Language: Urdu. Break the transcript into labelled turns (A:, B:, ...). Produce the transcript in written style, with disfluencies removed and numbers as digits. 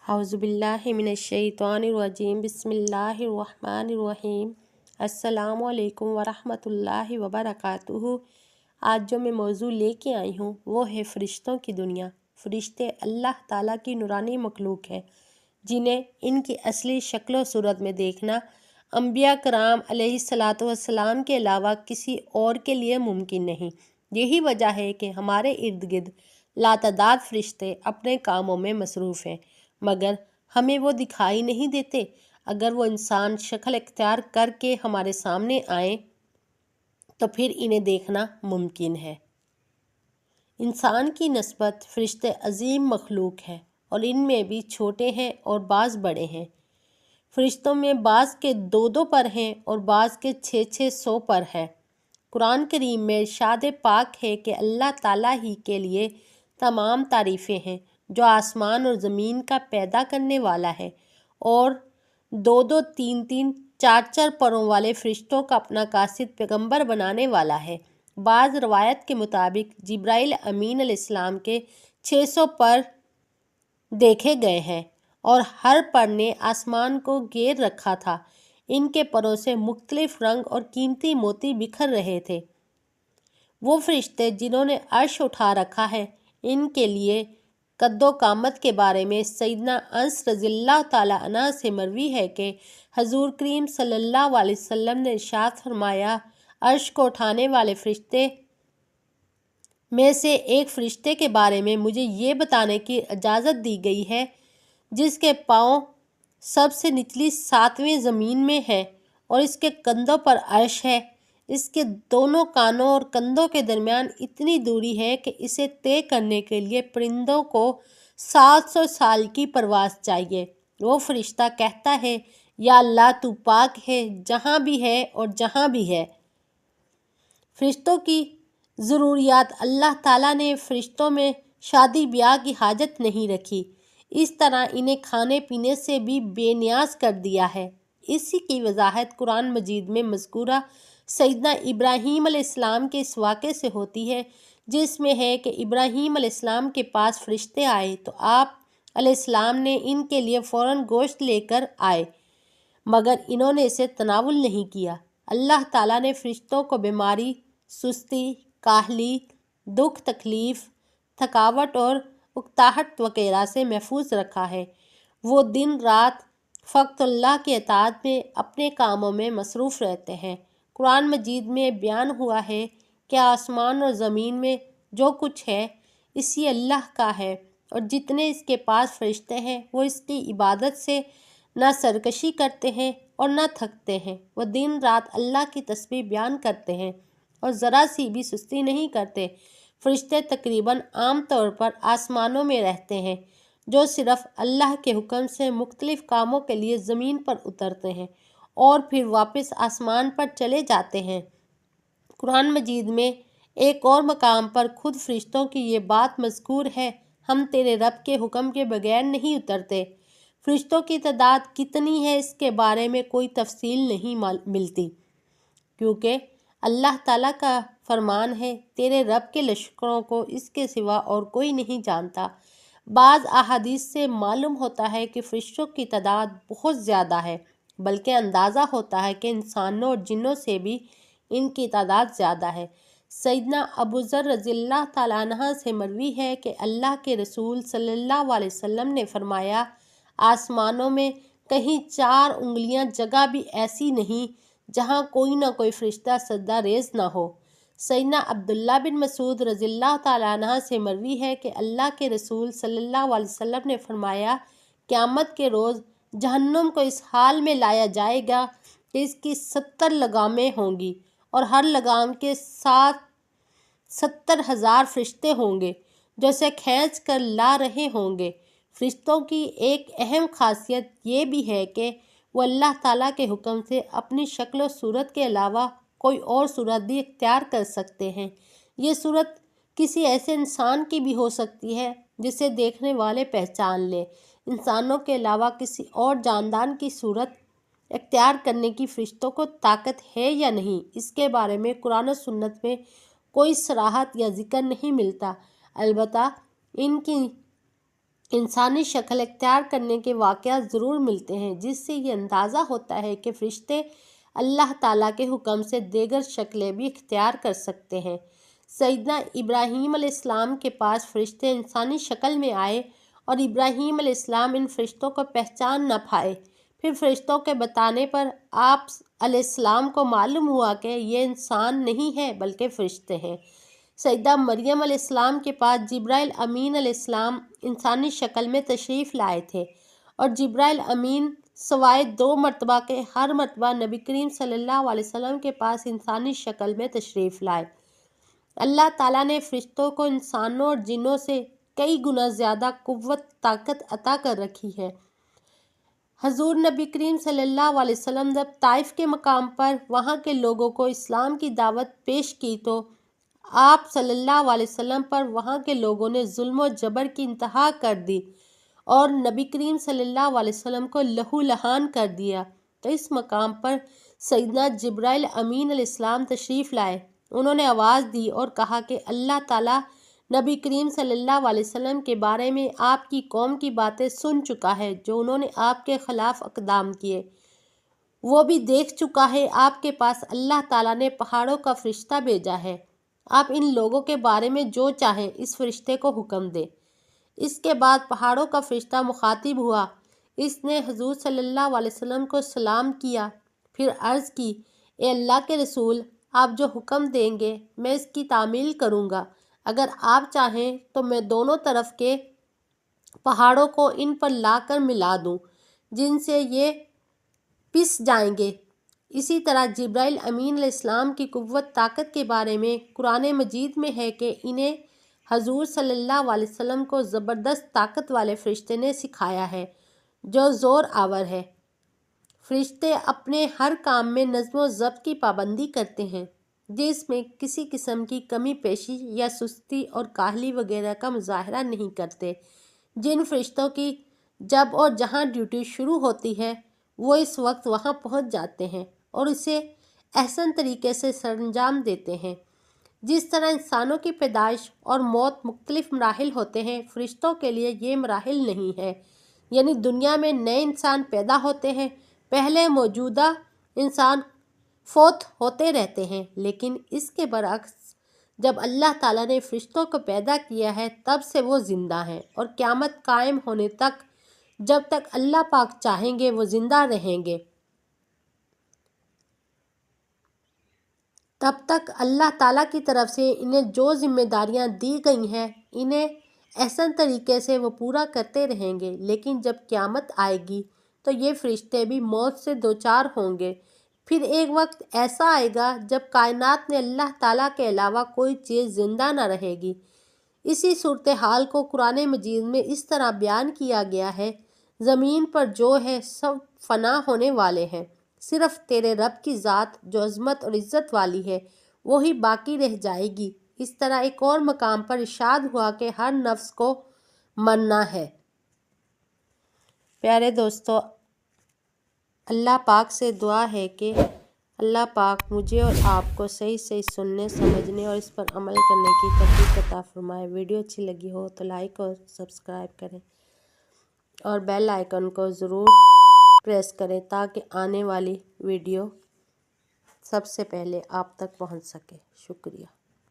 A: اعوذ باللہ من الشیطان الرجیم بسم اللہ الرحمن الرحیم السلام علیکم ورحمۃ اللہ وبرکاتہ۔ آج جو میں موضوع لے کے آئی ہوں وہ ہے فرشتوں کی دنیا۔ فرشتے اللہ تعالیٰ کی نورانی مخلوق ہیں جنہیں ان کی اصلی شکل و صورت میں دیکھنا انبیاء کرام علیہ الصلاۃ والسلام کے علاوہ کسی اور کے لیے ممکن نہیں۔ یہی وجہ ہے کہ ہمارے ارد گرد لاتعداد فرشتے اپنے کاموں میں مصروف ہیں، مگر ہمیں وہ دکھائی نہیں دیتے۔ اگر وہ انسان شکل اختیار کر کے ہمارے سامنے آئیں تو پھر انہیں دیکھنا ممکن ہے۔ انسان کی نسبت فرشتے عظیم مخلوق ہیں اور ان میں بھی چھوٹے ہیں اور بعض بڑے ہیں۔ فرشتوں میں بعض کے 2 پر ہیں اور بعض کے 600 پر ہیں۔ قرآن کریم میں ارشاد پاک ہے کہ اللہ تعالیٰ ہی کے لیے تمام تعریفیں ہیں جو آسمان اور زمین کا پیدا کرنے والا ہے، اور 2 3 4 پروں والے فرشتوں کا اپنا قاصد پیغمبر بنانے والا ہے۔ بعض روایت کے مطابق جبرائیل امین علیہ السلام کے 600 پر دیکھے گئے ہیں اور ہر پر نے آسمان کو گھیر رکھا تھا۔ ان کے پروں سے مختلف رنگ اور قیمتی موتی بکھر رہے تھے۔ وہ فرشتے جنہوں نے عرش اٹھا رکھا ہے، ان کے لیے قد و قامت کے بارے میں سیدنا انس رضی اللہ تعالیٰ عنہ سے مروی ہے کہ حضور کریم صلی اللہ علیہ وسلم نے ارشاد فرمایا، عرش کو اٹھانے والے فرشتے میں سے ایک فرشتے کے بارے میں مجھے یہ بتانے کی اجازت دی گئی ہے جس کے پاؤں سب سے نچلی 7ویں زمین میں ہے اور اس کے کندھوں پر عرش ہے۔ اس کے دونوں کانوں اور کندھوں کے درمیان اتنی دوری ہے کہ اسے طے کرنے کے لیے پرندوں کو 700 سال کی پرواز چاہیے۔ وہ فرشتہ کہتا ہے، یا اللہ تو پاک ہے جہاں بھی ہے اور جہاں بھی ہے۔ فرشتوں کی ضروریات اللہ تعالیٰ نے فرشتوں میں شادی بیاہ کی حاجت نہیں رکھی، اس طرح انہیں کھانے پینے سے بھی بے نیاز کر دیا ہے۔ اسی کی وضاحت قرآن مجید میں مذکورہ سیدنا ابراہیم علیہ السلام کے اس واقعے سے ہوتی ہے، جس میں ہے کہ ابراہیم علیہ السلام کے پاس فرشتے آئے تو آپ علیہ السلام نے ان کے لیے فوراً گوشت لے کر آئے، مگر انہوں نے اسے تناول نہیں کیا۔ اللہ تعالیٰ نے فرشتوں کو بیماری، سستی، کاہلی، دکھ تکلیف، تھکاوٹ اور اکتاہٹ وغیرہ سے محفوظ رکھا ہے۔ وہ دن رات فقط اللہ کی اطاعت میں اپنے کاموں میں مصروف رہتے ہیں۔ قرآن مجید میں بیان ہوا ہے کہ آسمان اور زمین میں جو کچھ ہے اسی اللہ کا ہے، اور جتنے اس کے پاس فرشتے ہیں وہ اس کی عبادت سے نہ سرکشی کرتے ہیں اور نہ تھکتے ہیں۔ وہ دن رات اللہ کی تسبیح بیان کرتے ہیں اور ذرا سی بھی سستی نہیں کرتے۔ فرشتے تقریباً عام طور پر آسمانوں میں رہتے ہیں، جو صرف اللہ کے حکم سے مختلف کاموں کے لیے زمین پر اترتے ہیں اور پھر واپس آسمان پر چلے جاتے ہیں۔ قرآن مجید میں ایک اور مقام پر خود فرشتوں کی یہ بات مذکور ہے، ہم تیرے رب کے حکم کے بغیر نہیں اترتے۔ فرشتوں کی تعداد کتنی ہے اس کے بارے میں کوئی تفصیل نہیں ملتی، کیونکہ اللہ تعالیٰ کا فرمان ہے، تیرے رب کے لشکروں کو اس کے سوا اور کوئی نہیں جانتا۔ بعض احادیث سے معلوم ہوتا ہے کہ فرشتوں کی تعداد بہت زیادہ ہے، بلکہ اندازہ ہوتا ہے کہ انسانوں اور جنوں سے بھی ان کی تعداد زیادہ ہے۔ سیدنا ابو ذر رضی اللہ تعالیٰ عنہ سے مروی ہے کہ اللہ کے رسول صلی اللہ علیہ وسلم نے فرمایا، آسمانوں میں کہیں 4 انگلیاں جگہ بھی ایسی نہیں جہاں کوئی نہ کوئی فرشتہ سجدہ ریز نہ ہو۔ سیدنا عبداللہ بن مسعود رضی اللہ تعالیٰ عنہ سے مروی ہے کہ اللہ کے رسول صلی اللہ علیہ وسلم نے فرمایا، قیامت کے روز جہنم کو اس حال میں لایا جائے گا کہ اس کی 70 لگامیں ہوں گی اور ہر لگام کے ساتھ 70,000 فرشتے ہوں گے جو اسے کھینچ کر لا رہے ہوں گے۔ فرشتوں کی ایک اہم خاصیت یہ بھی ہے کہ وہ اللہ تعالیٰ کے حکم سے اپنی شکل و صورت کے علاوہ کوئی اور صورت بھی اختیار کر سکتے ہیں۔ یہ صورت کسی ایسے انسان کی بھی ہو سکتی ہے جسے دیکھنے والے پہچان لیں۔ انسانوں کے علاوہ کسی اور جاندار کی صورت اختیار کرنے کی فرشتوں کو طاقت ہے یا نہیں، اس کے بارے میں قرآن و سنت میں کوئی صراحت یا ذکر نہیں ملتا۔ البتہ ان کی انسانی شکل اختیار کرنے کے واقعات ضرور ملتے ہیں، جس سے یہ اندازہ ہوتا ہے کہ فرشتے اللہ تعالیٰ کے حکم سے دیگر شکلیں بھی اختیار کر سکتے ہیں۔ سیدنا ابراہیم علیہ السلام کے پاس فرشتے انسانی شکل میں آئے اور ابراہیم علیہ السلام ان فرشتوں کو پہچان نہ پائے۔ پھر فرشتوں کے بتانے پر آپ علیہ السلام کو معلوم ہوا کہ یہ انسان نہیں ہے بلکہ فرشتے ہیں۔ سیدہ مریم علیہ السلام کے پاس جبرائیل امین علیہ السلام انسانی شکل میں تشریف لائے تھے، اور جبرائیل امین سوائے 2 مرتبہ کے ہر مرتبہ نبی کریم صلی اللہ علیہ وسلم کے پاس انسانی شکل میں تشریف لائے۔ اللہ تعالیٰ نے فرشتوں کو انسانوں اور جنوں سے کئی گنا زیادہ قوت طاقت عطا کر رکھی ہے۔ حضور نبی کریم صلی اللہ علیہ وسلم جب طائف کے مقام پر وہاں کے لوگوں کو اسلام کی دعوت پیش کی تو آپ صلی اللہ علیہ وسلم پر وہاں کے لوگوں نے ظلم و جبر کی انتہا کر دی اور نبی کریم صلی اللہ علیہ وسلم کو لہو لہان کر دیا۔ تو اس مقام پر سیدنا جبرائیل امین علیہ السلام تشریف لائے۔ انہوں نے آواز دی اور کہا کہ اللہ تعالیٰ نبی کریم صلی اللہ علیہ وسلم کے بارے میں آپ کی قوم کی باتیں سن چکا ہے، جو انہوں نے آپ کے خلاف اقدام کیے۔ وہ بھی دیکھ چکا ہے آپ کے پاس اللہ تعالیٰ نے پہاڑوں کا فرشتہ بھیجا ہے۔ آپ ان لوگوں کے بارے میں جو چاہیں اس فرشتے کو حکم دیں۔ اس کے بعد پہاڑوں کا فرشتہ مخاطب ہوا۔ اس نے حضور صلی اللہ علیہ وسلم کو سلام کیا، پھر عرض کی، اے اللہ کے رسول، آپ جو حکم دیں گے میں اس کی تعمیل کروں گا۔ اگر آپ چاہیں تو میں دونوں طرف کے پہاڑوں کو ان پر لا کر ملا دوں، جن سے یہ پس جائیں گے۔ اسی طرح جبرائیل امین علیہ السلام کی قوت طاقت کے بارے میں قرآن مجید میں ہے کہ انہیں حضور صلی اللہ علیہ وسلم کو زبردست طاقت والے فرشتے نے سکھایا ہے، جو زور آور ہے۔ فرشتے اپنے ہر کام میں نظم و ضبط کی پابندی کرتے ہیں، جس میں کسی قسم کی کمی پیشی یا سستی اور کاہلی وغیرہ کا مظاہرہ نہیں کرتے۔ جن فرشتوں کی جب اور جہاں ڈیوٹی شروع ہوتی ہے وہ اس وقت وہاں پہنچ جاتے ہیں اور اسے احسن طریقے سے سر انجام دیتے ہیں۔ جس طرح انسانوں کی پیدائش اور موت مختلف مراحل ہوتے ہیں، فرشتوں کے لیے یہ مراحل نہیں ہے، یعنی دنیا میں نئے انسان پیدا ہوتے ہیں، پہلے موجودہ انسان فوت ہوتے رہتے ہیں، لیکن اس کے برعکس جب اللہ تعالیٰ نے فرشتوں کو پیدا کیا ہے تب سے وہ زندہ ہیں اور قیامت قائم ہونے تک جب تک اللہ پاک چاہیں گے وہ زندہ رہیں گے۔ تب تک اللہ تعالیٰ کی طرف سے انہیں جو ذمہ داریاں دی گئی ہیں انہیں احسن طریقے سے وہ پورا کرتے رہیں گے، لیکن جب قیامت آئے گی تو یہ فرشتے بھی موت سے دوچار ہوں گے۔ پھر ایک وقت ایسا آئے گا جب کائنات میں اللہ تعالیٰ کے علاوہ کوئی چیز زندہ نہ رہے گی۔ اسی صورتحال کو قرآن مجید میں اس طرح بیان کیا گیا ہے، زمین پر جو ہے سب فنا ہونے والے ہیں، صرف تیرے رب کی ذات جو عظمت اور عزت والی ہے وہی باقی رہ جائے گی۔ اس طرح ایک اور مقام پر ارشاد ہوا کہ ہر نفس کو مرنا ہے۔ پیارے دوستو، اللہ پاک سے دعا ہے کہ اللہ پاک مجھے اور آپ کو صحیح سننے، سمجھنے اور اس پر عمل کرنے کی توفیق عطا فرمائے۔ ویڈیو اچھی لگی ہو تو لائک اور سبسکرائب کریں اور بیل آئیکن کو ضرور پریس کریں تاکہ آنے والی ویڈیو سب سے پہلے آپ تک پہنچ سکے۔ شکریہ۔